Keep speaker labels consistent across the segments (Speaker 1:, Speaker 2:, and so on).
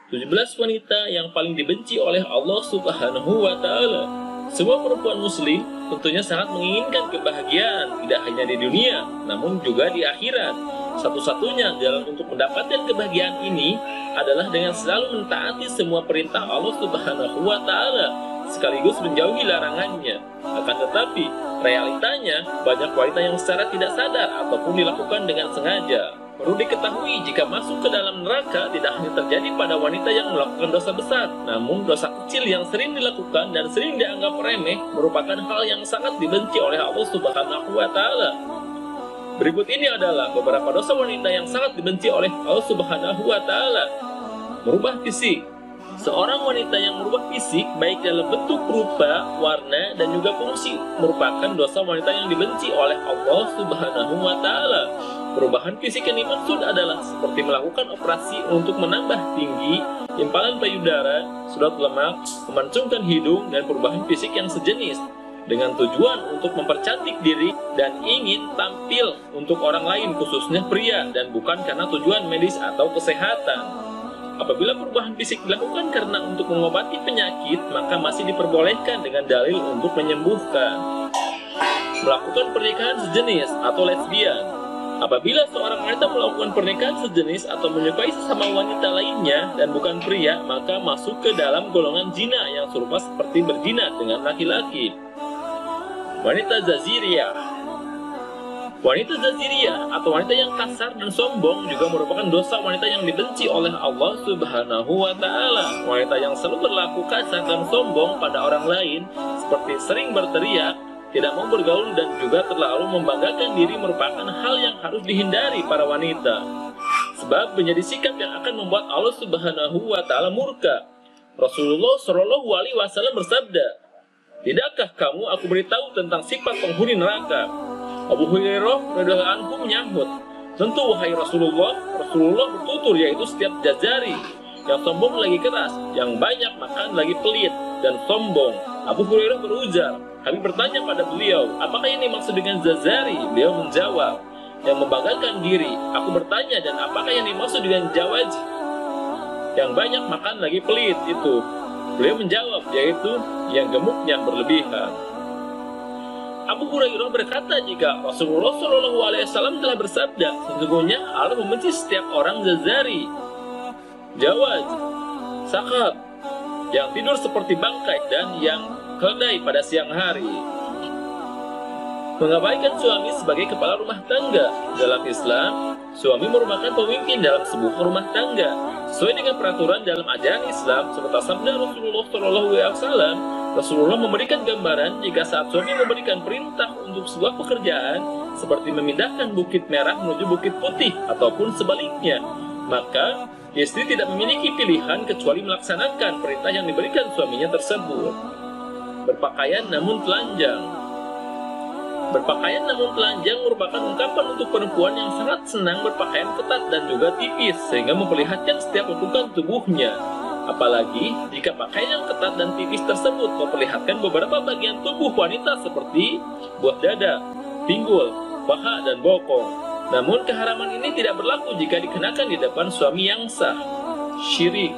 Speaker 1: 17 wanita yang paling dibenci oleh Allah Subhanahu wa Ta'ala. Semua perempuan Muslim tentunya sangat menginginkan kebahagiaan, tidak hanya di dunia, namun juga di akhirat. Satu-satunya jalan untuk mendapatkan kebahagiaan ini adalah dengan selalu mentaati semua perintah Allah Subhanahu wa Ta'ala, sekaligus menjauhi larangannya. Akan tetapi, realitanya banyak wanita yang secara tidak sadar ataupun dilakukan dengan sengaja. Perlu diketahui, jika masuk ke dalam neraka tidak hanya terjadi pada wanita yang melakukan dosa besar, namun dosa kecil yang sering dilakukan dan sering dianggap remeh merupakan hal yang sangat dibenci oleh Allah Subhanahu wa Ta'ala. Berikut ini adalah beberapa dosa wanita yang sangat dibenci oleh Allah Subhanahu wa Ta'ala. Merubah fisik. Seorang wanita yang merubah fisik baik dalam bentuk, rupa, warna, dan juga fungsi merupakan dosa wanita yang dibenci oleh Allah Subhanahu wa Ta'ala. Perubahan fisik yang dimaksud adalah seperti melakukan operasi untuk menambah tinggi, impalan payudara, sedot lemak, memancungkan hidung, dan perubahan fisik yang sejenis dengan tujuan untuk mempercantik diri dan ingin tampil untuk orang lain, khususnya pria, dan bukan karena tujuan medis atau kesehatan. Apabila perubahan fisik dilakukan karena untuk mengobati penyakit, maka masih diperbolehkan dengan dalil untuk menyembuhkan. Melakukan pernikahan sejenis atau lesbian. Apabila seorang wanita melakukan pernikahan sejenis atau menyukai sesama wanita lainnya dan bukan pria, maka masuk ke dalam golongan zina yang serupa seperti berzina dengan laki-laki. Wanita Zaziriyah. Wanita Zaziriyah atau wanita yang kasar dan sombong juga merupakan dosa wanita yang dibenci oleh Allah Subhanahu wa Ta'ala. Wanita yang selalu berlaku kasar dan sombong pada orang lain, seperti sering berteriak, tidak mau bergaul, dan juga terlalu membanggakan diri merupakan hal yang harus dihindari para wanita. Sebab menjadi sikap yang akan membuat Allah Subhanahu wa Ta'ala murka. Rasulullah Shallallahu Alaihi Wasallam bersabda, "Tidakkah kamu aku beritahu tentang sifat penghuni neraka?" Abu Hurairah radhiyallahu anhu menyahut, "Tentu wahai Rasulullah." Rasulullah bertutur, yaitu setiap jazari, yang sombong lagi keras, yang banyak makan lagi pelit dan sombong. Abu Hurairah berujar, kami bertanya pada beliau, apakah ini maksud dengan zazari? Beliau menjawab, yang membanggakan diri. Aku bertanya, dan apakah yang dimaksud dengan jawaj? Yang banyak makan lagi pelit itu. Beliau menjawab, yaitu yang gemuknya berlebihan. Abu Hurairah berkata, jika Rasulullah SAW telah bersabda, sesungguhnya Allah membenci setiap orang zazari, jawaj, sakab, yang tidur seperti bangkai, dan yang keledai pada siang hari. Mengabaikan suami sebagai kepala rumah tangga. Dalam Islam, suami merupakan pemimpin dalam sebuah rumah tangga. Sesuai dengan peraturan dalam ajaran Islam, serta sabda Rasulullah SAW, Rasulullah memberikan gambaran jika saat suami memberikan perintah untuk sebuah pekerjaan, seperti memindahkan bukit merah menuju bukit putih, ataupun sebaliknya, maka istri tidak memiliki pilihan kecuali melaksanakan perintah yang diberikan suaminya tersebut. Berpakaian namun telanjang. Berpakaian namun telanjang merupakan ungkapan untuk perempuan yang sangat senang berpakaian ketat dan juga tipis, sehingga memperlihatkan setiap lekukan tubuhnya. Apalagi jika pakaian yang ketat dan tipis tersebut memperlihatkan beberapa bagian tubuh wanita seperti buah dada, pinggul, paha, dan bokong. Namun keharaman ini tidak berlaku jika dikenakan di depan suami yang sah. Syirik.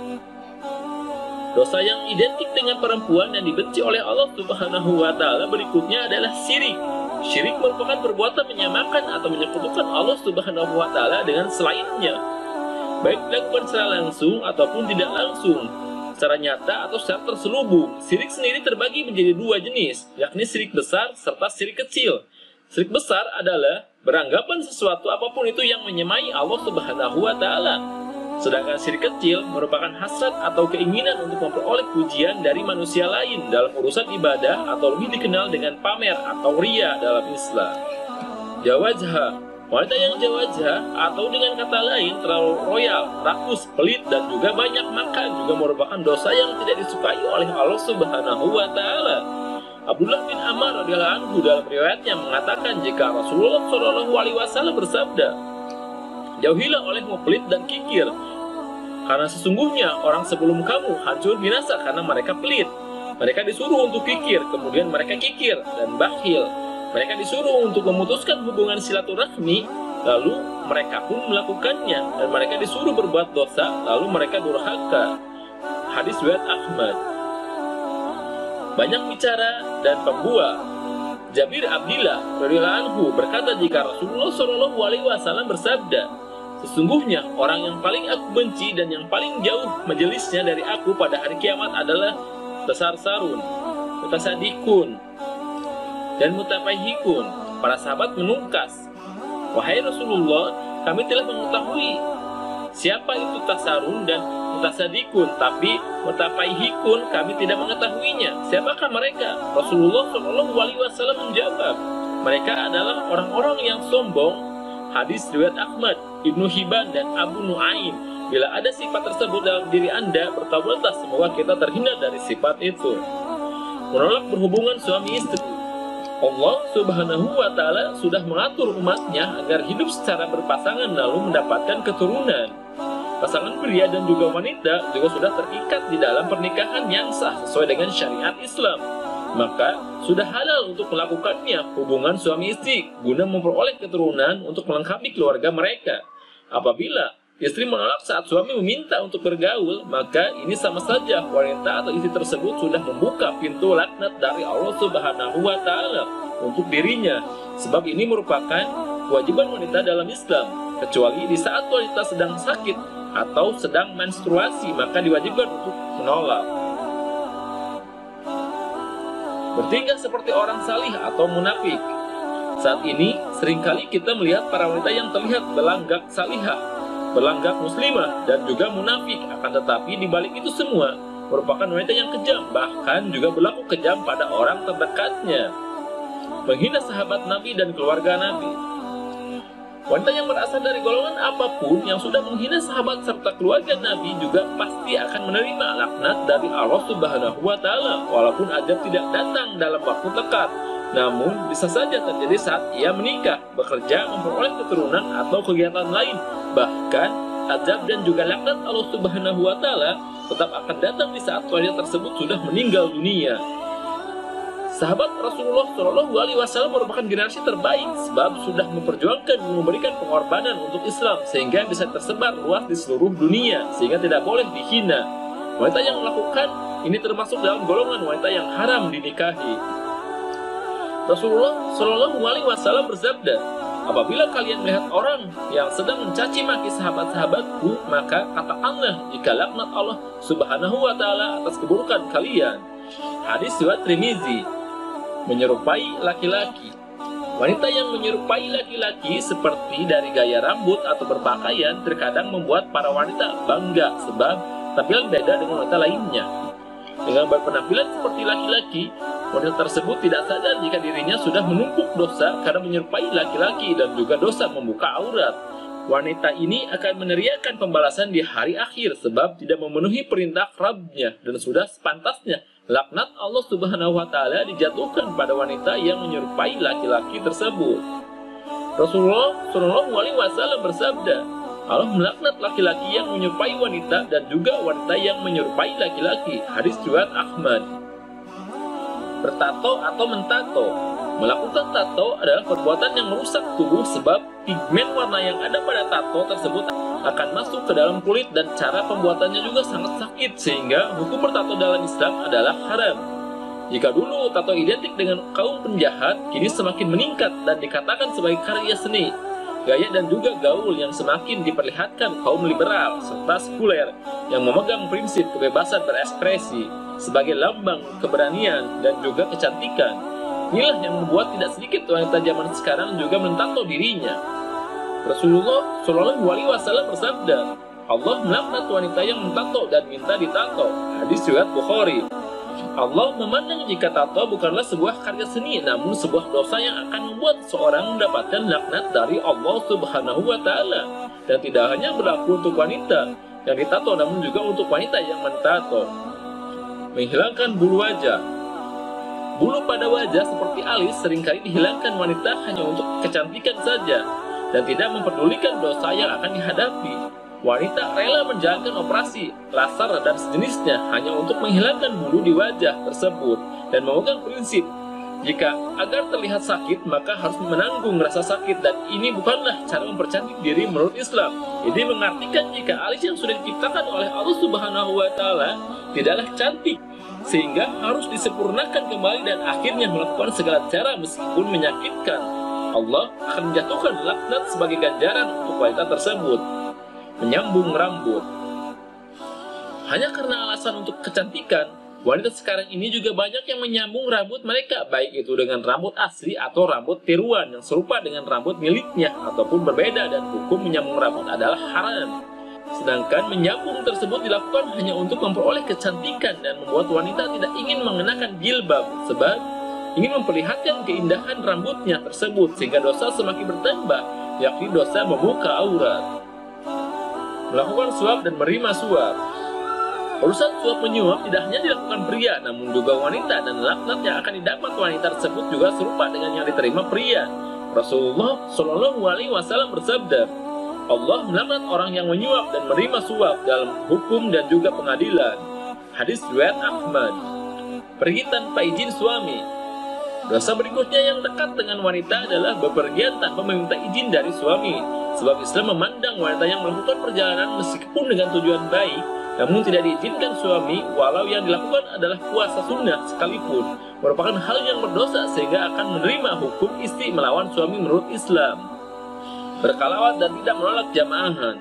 Speaker 1: Dosa yang identik dengan perempuan yang dibenci oleh Allah Subhanahu wa Ta'ala berikutnya adalah syirik. Syirik merupakan perbuatan menyamakan atau menyekutukan Allah Subhanahu wa Ta'ala dengan selainnya, baik dilakukan secara langsung ataupun tidak langsung, secara nyata atau secara terselubung. Syirik sendiri terbagi menjadi dua jenis, yakni syirik besar serta syirik kecil. Syirik besar adalah beranggapan sesuatu apapun itu yang menyemai Allah Subhanahu wa Ta'ala. Sedangkan syirik kecil merupakan hasrat atau keinginan untuk memperoleh pujian dari manusia lain dalam urusan ibadah, atau lebih dikenal dengan pamer atau riya dalam Islam. Jawazha, wanita yang jawazha atau dengan kata lain terlalu royal, rakus, pelit, dan juga banyak makan juga merupakan dosa yang tidak disukai oleh Allah Subhanahu wa Ta'ala. Abdullah bin Amr radhiyallahu anhu dalam riwayatnya mengatakan jika Rasulullah SAW bersabda, jauhilah olehmu pelit dan kikir, karena sesungguhnya orang sebelum kamu hancur binasa karena mereka pelit. Mereka disuruh untuk kikir, kemudian mereka kikir dan bakhil. Mereka disuruh untuk memutuskan hubungan silaturahmi, lalu mereka pun melakukannya, dan mereka disuruh berbuat dosa, lalu mereka durhaka. Hadis riwayat Ahmad. Banyak bicara dan pembual. Jabir Abdillah radhiyallahu anhu berkata, jika Rasulullah SAW bersabda, sesungguhnya orang yang paling aku benci dan yang paling jauh majelisnya dari aku pada hari kiamat adalah tasarsarun, mutasadikun, dan mutafahikun. Para sahabat menungkas, wahai Rasulullah, kami telah mengetahui siapa itu tasarun dan mutasadikun, tapi mutafaihikun kami tidak mengetahuinya. Siapakah mereka? Rasulullah SAW menjawab, mereka adalah orang-orang yang sombong. Hadis riwayat Ahmad, Ibnu Hibban, dan Abu Nuaim. Bila ada sifat tersebut dalam diri Anda, bertaubatlah, semoga kita terhindar dari sifat itu. Menolak berhubungan suami istri. Allah Subhanahu wa Ta'ala sudah mengatur umatnya agar hidup secara berpasangan lalu mendapatkan keturunan. Pasangan pria dan juga wanita juga sudah terikat di dalam pernikahan yang sah sesuai dengan syariat Islam. Maka sudah halal untuk melakukannya hubungan suami istri guna memperoleh keturunan untuk melengkapi keluarga mereka. Apabila istri menolak saat suami meminta untuk bergaul, maka ini sama saja wanita atau istri tersebut sudah membuka pintu laknat dari Allah Subhanahu wa Ta'ala untuk dirinya. Sebab ini merupakan kewajiban wanita dalam Islam, kecuali di saat wanita sedang sakit atau sedang menstruasi, maka diwajibkan untuk menolak. Bertingkah seperti orang salih atau munafik. Saat ini seringkali kita melihat para wanita yang terlihat belanggak salihah, belanggak muslimah, dan juga munafik. Akan tetapi di balik itu semua merupakan wanita yang kejam, bahkan juga berlaku kejam pada orang terdekatnya. Menghina sahabat Nabi dan keluarga Nabi. Wanita yang berasal dari golongan apapun yang sudah menghina sahabat serta keluarga Nabi juga pasti akan menerima laknat dari Allah Subhanahu wa Ta'ala, walaupun ajab tidak datang dalam waktu dekat. Namun bisa saja terjadi saat ia menikah, bekerja, memperoleh keturunan atau kegiatan lain. Bahkan azab dan juga laknat Allah Subhanahu wa Ta'ala tetap akan datang di saat wanita tersebut sudah meninggal dunia. Sahabat Rasulullah SAW merupakan generasi terbaik sebab sudah memperjuangkan dan memberikan pengorbanan untuk Islam sehingga bisa tersebar luas di seluruh dunia, sehingga tidak boleh dihina. Wanita yang melakukan ini termasuk dalam golongan wanita yang haram dinikahi. Rasulullah SAW bersabda, apabila kalian melihat orang yang sedang mencaci maki sahabat-sahabatku, maka katakanlah jika laknat Allah Subhanahu wa Ta'ala atas keburukan kalian. Hadis riwayat Tirmizi. Menyerupai laki-laki. Wanita yang menyerupai laki-laki seperti dari gaya rambut atau berpakaian terkadang membuat para wanita bangga sebab tampilan beda dengan wanita lainnya. Dengan berpenampilan seperti laki-laki, wanita tersebut tidak sadar jika dirinya sudah menumpuk dosa karena menyerupai laki-laki dan juga dosa membuka aurat. Wanita ini akan meneriakan pembalasan di hari akhir sebab tidak memenuhi perintah Rabb-nya, dan sudah sepantasnya laknat Allah Subhanahu wa Ta'ala dijatuhkan pada wanita yang menyerupai laki-laki tersebut. Rasulullah SAW bersabda, Allah melaknat laki-laki yang menyerupai wanita dan juga wanita yang menyerupai laki-laki. Hadis riwayat Ahmad. Bertato atau mentato. Melakukan tato adalah perbuatan yang merusak tubuh sebab pigmen warna yang ada pada tato tersebut akan masuk ke dalam kulit dan cara pembuatannya juga sangat sakit sehingga hukum bertato dalam Islam adalah haram. Jika dulu tato identik dengan kaum penjahat, kini semakin meningkat dan dikatakan sebagai karya seni, gaya dan juga gaul yang semakin diperlihatkan kaum liberal serta sekuler yang memegang prinsip kebebasan berekspresi sebagai lambang keberanian dan juga kecantikan. Inilah yang membuat tidak sedikit wanita zaman sekarang juga mentato dirinya. Rasulullah SAW bersabda, Allah melaknat wanita yang mentato dan minta ditato. Hadis riwayat Bukhari. Allah memandang jika tato bukanlah sebuah karya seni, namun sebuah dosa yang akan membuat seorang mendapatkan laknat dari Allah Subhanahu wa Ta'ala. Dan tidak hanya berlaku untuk wanita yang ditato, namun juga untuk wanita yang mentato. Menghilangkan bulu wajah. Bulu pada wajah seperti alis seringkali dihilangkan wanita hanya untuk kecantikan saja dan tidak memperdulikan dosa yang akan dihadapi. Wanita rela menjalankan operasi laser dan sejenisnya hanya untuk menghilangkan bulu di wajah tersebut dan memegang prinsip Jika agar terlihat sakit, maka harus menanggung rasa sakit, dan ini bukanlah cara mempercantik diri menurut Islam. Ini mengartikan jika alis yang sudah diciptakan oleh Allah Subhanahu wa Ta'ala tidaklah cantik, sehingga harus disempurnakan kembali dan akhirnya melakukan segala cara meskipun menyakitkan. Allah akan menjatuhkan laknat sebagai ganjaran untuk wanita tersebut. Menyambung rambut. Hanya karena alasan untuk kecantikan, wanita sekarang ini juga banyak yang menyambung rambut mereka, baik itu dengan rambut asli atau rambut tiruan yang serupa dengan rambut miliknya ataupun berbeda, dan hukum menyambung rambut adalah haram. Sedangkan menyambung tersebut dilakukan hanya untuk memperoleh kecantikan dan membuat wanita tidak ingin mengenakan jilbab, sebab ingin memperlihatkan keindahan rambutnya tersebut, sehingga dosa semakin bertambah, yakni dosa membuka aurat. Melakukan suap dan menerima suap. Urusan suap menyuap tidak hanya dilakukan pria, namun juga wanita, dan laknat yang akan didapat wanita tersebut juga serupa dengan yang diterima pria. Rasulullah Shallallahu Alaihi Wasallam bersabda, Allah melaknat orang yang menyuap dan menerima suap dalam hukum dan juga pengadilan. Hadis riwayat Ahmad. Pergi tanpa izin suami. Dosa berikutnya yang dekat dengan wanita adalah bepergian tanpa meminta izin dari suami, sebab Islam memandang wanita yang melakukan perjalanan meskipun dengan tujuan baik, namun tidak diizinkan suami, walau yang dilakukan adalah puasa sunnah sekalipun, merupakan hal yang berdosa sehingga akan menerima hukum istri melawan suami menurut Islam. Berkalawat dan tidak menolak jamaahan.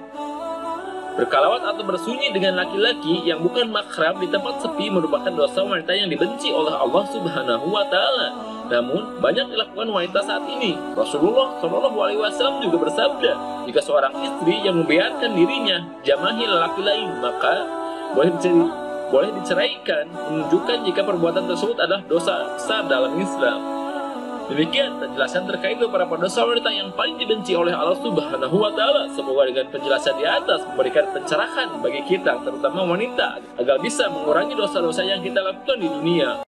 Speaker 1: Berkalawat atau bersunyi dengan laki-laki yang bukan mahram di tempat sepi merupakan dosa wanita yang dibenci oleh Allah Subhanahu wa Ta'ala. Namun, banyak dilakukan wanita saat ini. Rasulullah Shallallahu Alaihi Wasallam juga bersabda, jika seorang istri yang membiarkan dirinya jamahi lelaki lain, maka boleh diceraikan, menunjukkan jika perbuatan tersebut adalah dosa besar dalam Islam. Demikian penjelasan terkait beberapa dosa wanita yang paling dibenci oleh Allah Subhanahu wa Ta'ala. Semoga dengan penjelasan di atas memberikan pencerahan bagi kita, terutama wanita, agar bisa mengurangi dosa-dosa yang kita lakukan di dunia.